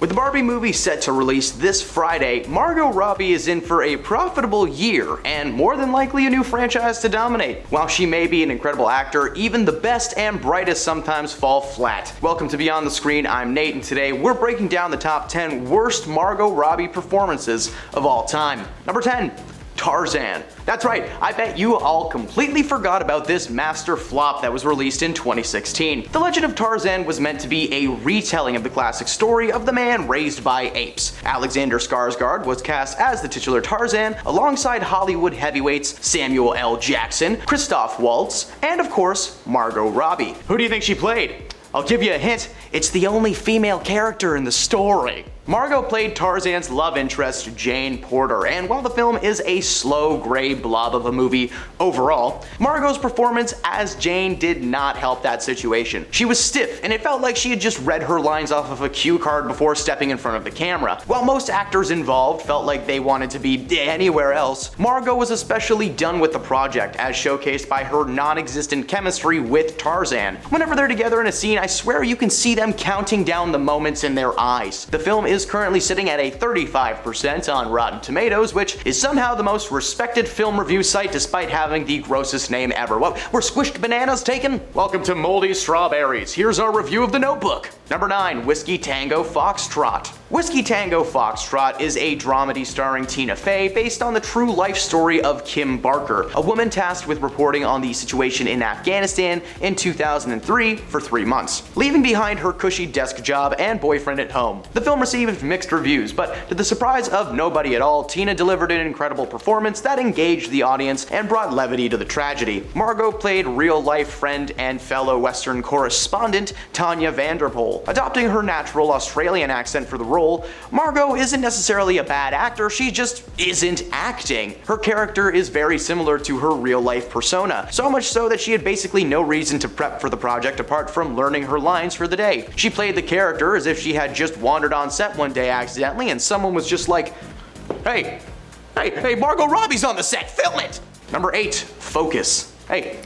With the Barbie movie set to release this Friday, Margot Robbie is in for a profitable year and more than likely a new franchise to dominate. While she may be an incredible actor, even the best and brightest sometimes fall flat. Welcome to Beyond the Screen, I'm Nate, and today we're breaking down the top 10 worst Margot Robbie performances of all time. Number 10. Tarzan. That's right, I bet you all completely forgot about this master flop that was released in 2016. The Legend of Tarzan was meant to be a retelling of the classic story of the man raised by apes. Alexander Skarsgård was cast as the titular Tarzan alongside Hollywood heavyweights Samuel L. Jackson, Christoph Waltz, and of course, Margot Robbie. Who do you think she played? I'll give you a hint, it's the only female character in the story. Margot played Tarzan's love interest, Jane Porter, and while the film is a slow, gray blob of a movie overall, Margot's performance as Jane did not help that situation. She was stiff, and it felt like she had just read her lines off of a cue card before stepping in front of the camera. While most actors involved felt like they wanted to be anywhere else, Margot was especially done with the project, as showcased by her non-existent chemistry with Tarzan. Whenever they're together in a scene, I swear you can see them counting down the moments in their eyes. The film is currently sitting at a 35% on Rotten Tomatoes, which is somehow the most respected film review site despite having the grossest name ever. What, were squished bananas taken? Welcome to Moldy Strawberries. Here's our review of The Notebook. Number 9. Whiskey Tango Foxtrot. Whiskey Tango Foxtrot is a dramedy starring Tina Fey based on the true life story of Kim Barker, a woman tasked with reporting on the situation in Afghanistan in 2003 for 3 months, leaving behind her cushy desk job and boyfriend at home. The film received mixed reviews, but to the surprise of nobody at all, Tina delivered an incredible performance that engaged the audience and brought levity to the tragedy. Margot played real-life friend and fellow Western correspondent Tanya Vanderpool. Adopting her natural Australian accent for the role, Margot isn't necessarily a bad actor, she just isn't acting. Her character is very similar to her real-life persona, so much so that she had basically no reason to prep for the project apart from learning her lines for the day. She played the character as if she had just wandered on set one day accidentally and someone was just like, hey, Margot Robbie's on the set, film it! Number 8, Focus. Hey,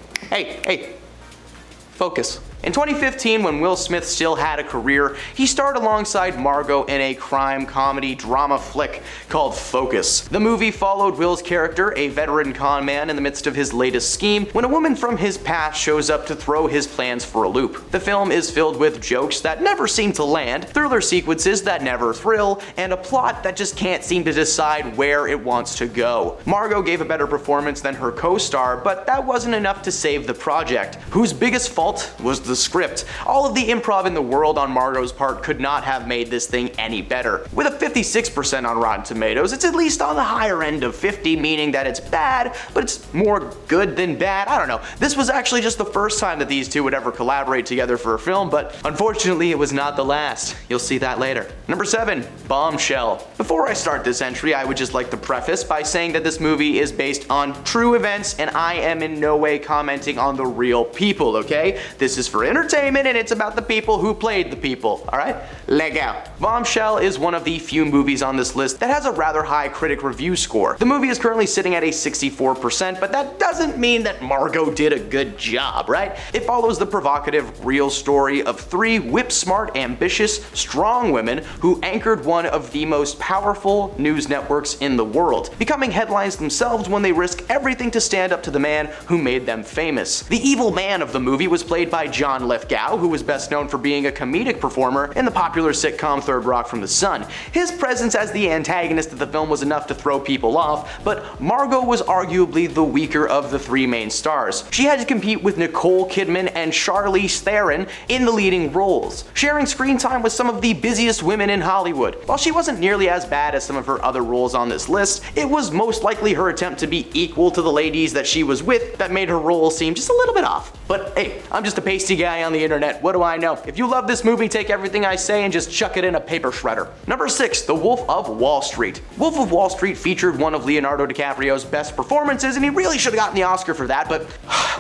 focus. In 2015, when Will Smith still had a career, he starred alongside Margot in a crime comedy drama flick called Focus. The movie followed Will's character, a veteran con man in the midst of his latest scheme, when a woman from his past shows up to throw his plans for a loop. The film is filled with jokes that never seem to land, thriller sequences that never thrill, and a plot that just can't seem to decide where it wants to go. Margot gave a better performance than her co-star, but that wasn't enough to save the project, whose biggest fault was the script. All of the improv in the world on Margot's part could not have made this thing any better. With a 56% on Rotten Tomatoes, it's at least on the higher end of 50, meaning that it's bad, but it's more good than bad. I don't know. This was actually just the first time that these two would ever collaborate together for a film, but unfortunately it was not the last. You'll see that later. Number 7. Bombshell. Before I start this entry, I would just like to preface by saying that this movie is based on true events and I am in no way commenting on the real people, okay? This is for entertainment and it's about the people who played the people, alright? Leg out. Bombshell is one of the few movies on this list that has a rather high critic review score. The movie is currently sitting at a 64%, but that doesn't mean that Margot did a good job, right? It follows the provocative, real story of 3 whip-smart, ambitious, strong women who anchored one of the most powerful news networks in the world, becoming headlines themselves when they risk everything to stand up to the man who made them famous. The evil man of the movie was played by John Lithgow, who was best known for being a comedic performer in the popular sitcom Third Rock from the Sun. His presence as the antagonist of the film was enough to throw people off, but Margot was arguably the weaker of the 3 main stars. She had to compete with Nicole Kidman and Charlize Theron in the leading roles, sharing screen time with some of the busiest women in Hollywood. While she wasn't nearly as bad as some of her other roles on this list, it was most likely her attempt to be equal to the ladies that she was with that made her role seem just a little bit off. But hey, I'm just a pasty guy on the internet, what do I know? If you love this movie, take everything I say and just chuck it in a paper shredder. Number 6, The Wolf of Wall Street. Wolf of Wall Street featured one of Leonardo DiCaprio's best performances, and he really should have gotten the Oscar for that, but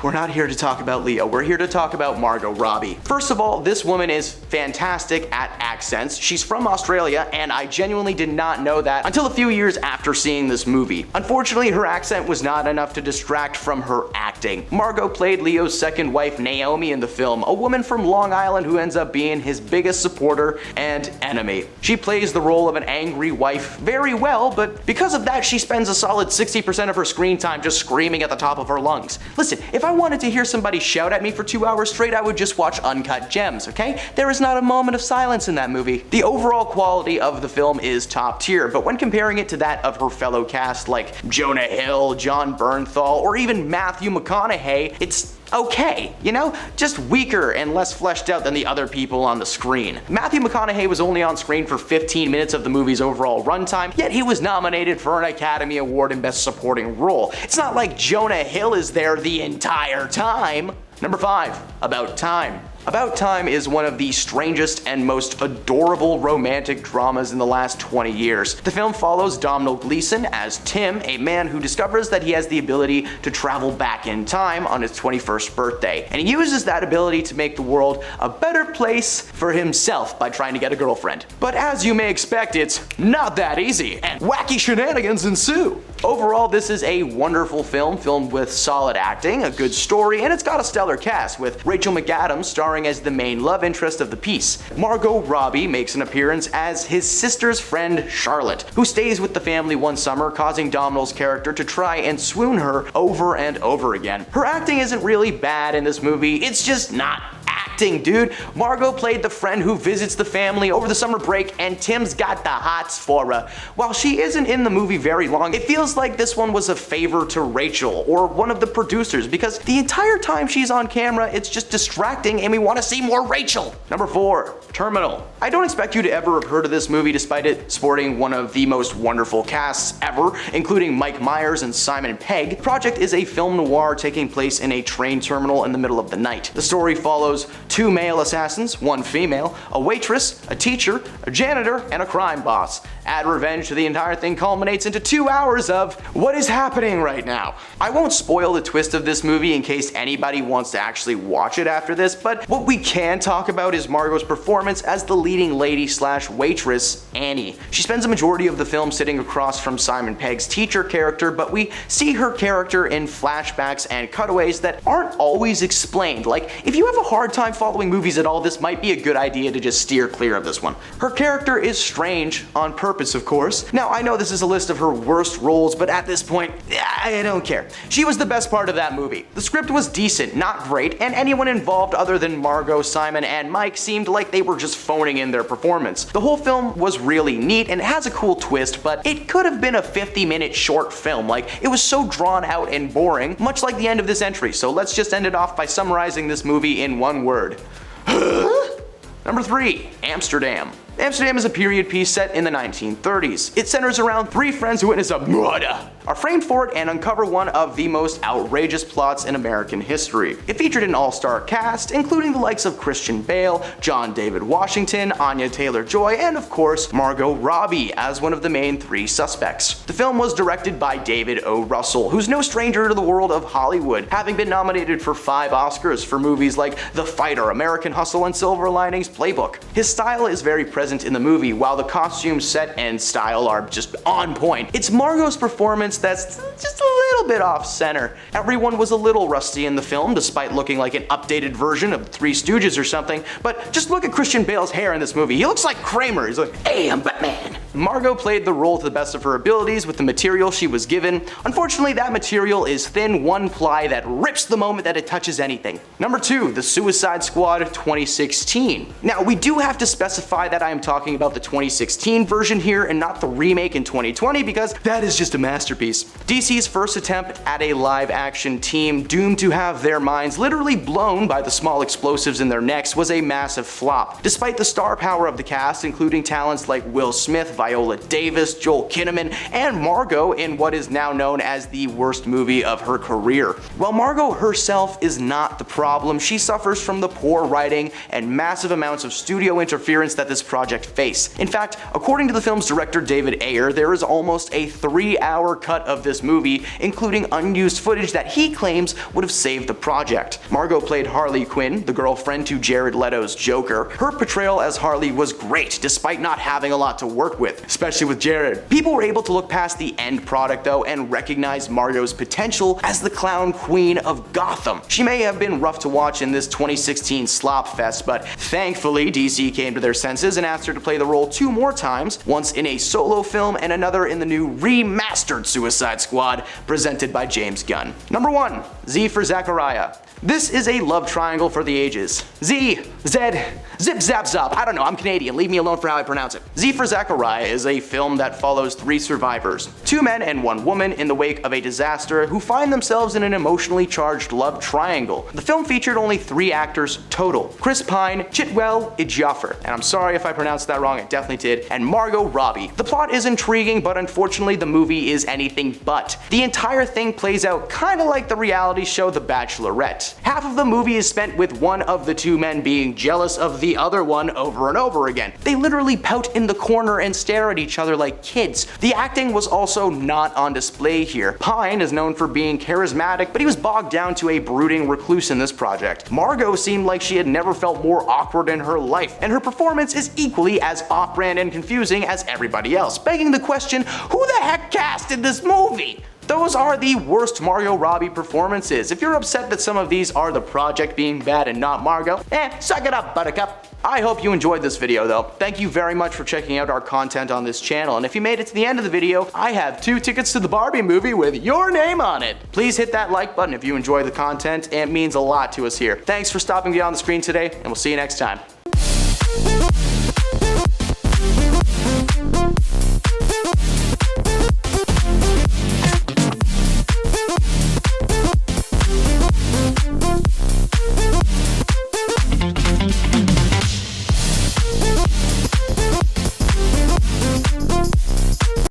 we're not here to talk about Leo, we're here to talk about Margot Robbie. First of all, this woman is fantastic at accents. She's from Australia, and I genuinely did not know that until a few years after seeing this movie. Unfortunately, her accent was not enough to distract from her acting. Margot played Leo's second wife, Naomi, in the film, film, a woman from Long Island who ends up being his biggest supporter and enemy. She plays the role of an angry wife very well, but because of that she spends a solid 60% of her screen time just screaming at the top of her lungs. Listen, if I wanted to hear somebody shout at me for 2 hours straight, I would just watch Uncut Gems, okay? There is not a moment of silence in that movie. The overall quality of the film is top tier, but when comparing it to that of her fellow cast like Jonah Hill, Jon Bernthal, or even Matthew McConaughey, it's okay, you know? Just weaker and less fleshed out than the other people on the screen. Matthew McConaughey was only on screen for 15 minutes of the movie's overall runtime, yet he was nominated for an Academy Award in Best Supporting Role. It's not like Jonah Hill is there the entire time. Number 5, About Time. About Time is one of the strangest and most adorable romantic dramas in the last 20 years. The film follows Domhnall Gleeson as Tim, a man who discovers that he has the ability to travel back in time on his 21st birthday, and he uses that ability to make the world a better place for himself by trying to get a girlfriend. But as you may expect, it's not that easy, and wacky shenanigans ensue. Overall, this is a wonderful film filmed with solid acting, a good story, and it's got a stellar cast, with Rachel McAdams starring as the main love interest of the piece. Margot Robbie makes an appearance as his sister's friend Charlotte, who stays with the family one summer, causing Domhnall's character to try and swoon her over and over again. Her acting isn't really bad in this movie, it's just not acting, dude. Margot played the friend who visits the family over the summer break, and Tim's got the hots for her. While she isn't in the movie very long, it feels like this one was a favor to Rachel or one of the producers, because the entire time she's on camera, it's just distracting and we want to see more Rachel. Number 4, Terminal. I don't expect you to ever have heard of this movie despite it sporting one of the most wonderful casts ever, including Mike Myers and Simon Pegg. The project is a film noir taking place in a train terminal in the middle of the night. The story follows 2 male assassins, 1 female, a waitress, a teacher, a janitor, and a crime boss. Add revenge to the entire thing culminates into 2 hours of what is happening right now. I won't spoil the twist of this movie in case anybody wants to actually watch it after this, but what we can talk about is Margot's performance as the leading lady slash waitress, Annie. She spends a majority of the film sitting across from Simon Pegg's teacher character, but we see her character in flashbacks and cutaways that aren't always explained. Like, if you have a hard time following movies at all, this might be a good idea to just steer clear of this one. Her character is strange, on purpose of course. Now I know this is a list of her worst roles, but at this point, I don't care. She was the best part of that movie. The script was decent, not great, and anyone involved other than Margot, Simon, and Mike seemed like they were just phoning in their performance. The whole film was really neat and has a cool twist, but it could have been a 50-minute short film. Like, it was so drawn out and boring, much like the end of this entry, so let's just end it off by summarizing this movie in one word. Number 3, Amsterdam. Amsterdam is a period piece set in the 1930s. It centers around 3 friends who witness a murder, are framed for it, and uncover one of the most outrageous plots in American history. It featured an all-star cast, including the likes of Christian Bale, John David Washington, Anya Taylor-Joy, and of course, Margot Robbie as one of the main 3 suspects. The film was directed by David O. Russell, who's no stranger to the world of Hollywood, having been nominated for 5 Oscars for movies like The Fighter, American Hustle, and Silver Linings Playbook. His style is very present in the movie, while the costumes, set, and style are just on point. It's Margot's performance that's just a little bit off center. Everyone was a little rusty in the film, despite looking like an updated version of Three Stooges or something, but just look at Christian Bale's hair in this movie. He looks like Kramer. He's like, hey, I'm Batman. Margot played the role to the best of her abilities with the material she was given. Unfortunately, that material is thin one ply that rips the moment that it touches anything. Number 2, The Suicide Squad 2016. Now, we do have to specify that I am talking about the 2016 version here and not the remake in 2020, because that is just a masterpiece. DC's first attempt at a live-action team doomed to have their minds literally blown by the small explosives in their necks was a massive flop. Despite the star power of the cast, including talents like Will Smith, Viola Davis, Joel Kinnaman, and Margot in what is now known as the worst movie of her career. While Margot herself is not the problem, she suffers from the poor writing and massive amounts of studio interference that this project faced. In fact, according to the film's director David Ayer, there is almost a 3-hour cut of this movie, including unused footage that he claims would have saved the project. Margot played Harley Quinn, the girlfriend to Jared Leto's Joker. Her portrayal as Harley was great, despite not having a lot to work with. with, especially with Jared. People were able to look past the end product though and recognize Margot's potential as the clown queen of Gotham. She may have been rough to watch in this 2016 slop fest, but thankfully DC came to their senses and asked her to play the role 2 more times, once in a solo film and another in the new remastered Suicide Squad presented by James Gunn. Number 1. Z for Zachariah. This is a love triangle for the ages. Z, Zed, Zip Zap Zop. I don't know, I'm Canadian, leave me alone for how I pronounce it. Z for Zachariah is a film that follows 3 survivors, 2 men and 1 woman in the wake of a disaster who find themselves in an emotionally charged love triangle. The film featured only 3 actors total: Chris Pine, Chitwell Ejiofor, and I'm sorry if I pronounced that wrong, I definitely did, and Margot Robbie. The plot is intriguing, but unfortunately the movie is anything but. The entire thing plays out kinda like the reality show The Bachelorette. Half of the movie is spent with one of the 2 men being jealous of the other one over and over again. They literally pout in the corner and stare at each other like kids. The acting was also not on display here. Pine is known for being charismatic, but he was bogged down to a brooding recluse in this project. Margot seemed like she had never felt more awkward in her life, and her performance is equally as off-brand and confusing as everybody else, begging the question, who the heck casted this movie? Those are the worst Margot Robbie performances. If you're upset that some of these are the project being bad and not Margot, suck it up, buttercup. I hope you enjoyed this video though. Thank you very much for checking out our content on this channel, and if you made it to the end of the video, I have 2 tickets to the Barbie movie with your name on it. Please hit that like button if you enjoy the content, it means a lot to us here. Thanks for stopping beyond the screen today, and we'll see you next time.